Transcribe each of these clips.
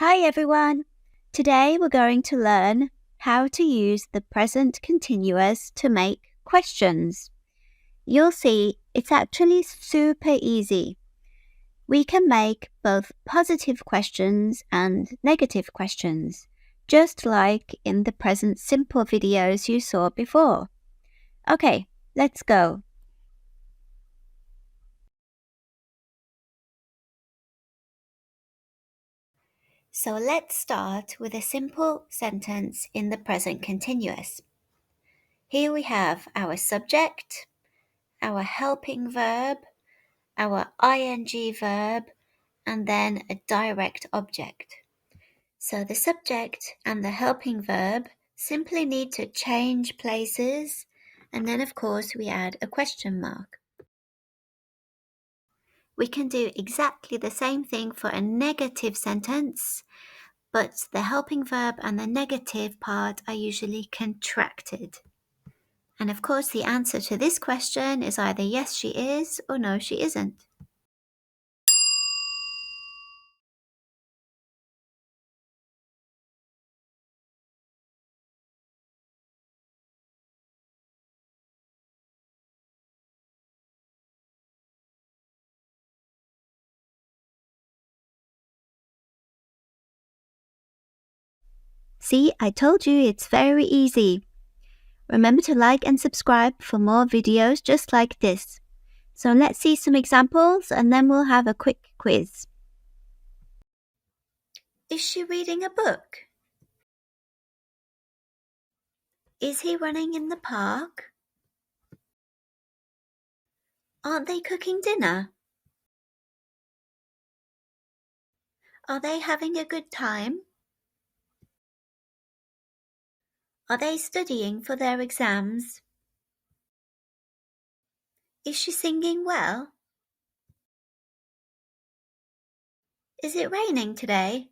Hi everyone! Today we're going to learn how to use the present continuous to make questions. You'll see it's actually super easy. We can make both positive questions and negative questions, just like in the present simple videos you saw before. Okay, let's go. So let's start with a simple sentence in the present continuous. Here we have our subject, our helping verb, our ing verb, and then a direct object. So the subject and the helping verb simply need to change places, and then of course we add a question mark. We can do exactly the same thing for a negative sentence, but the helping verb and the negative part are usually contracted. And of course, the answer to this question is either yes, she is, or no, she isn't. See, I told you it's very easy. Remember to like and subscribe for more videos just like this. So let's see some examples and then we'll have a quick quiz. Is she reading a book? Is he running in the park? Aren't they cooking dinner? Are they having a good time? Are they studying for their exams? Is she singing well? Is it raining today?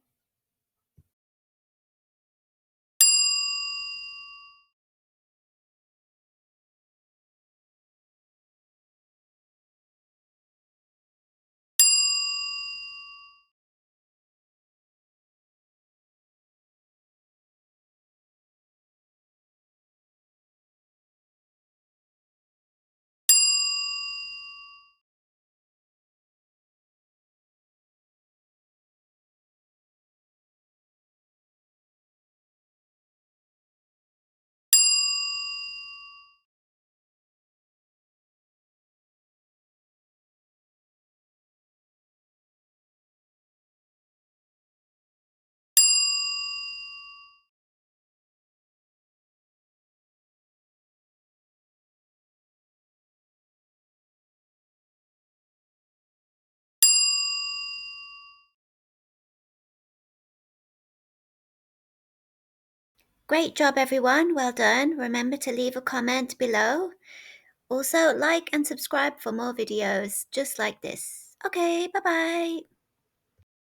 Great job everyone, well done. Remember to leave a comment below. Also, like and subscribe for more videos just like this. Okay, bye-bye.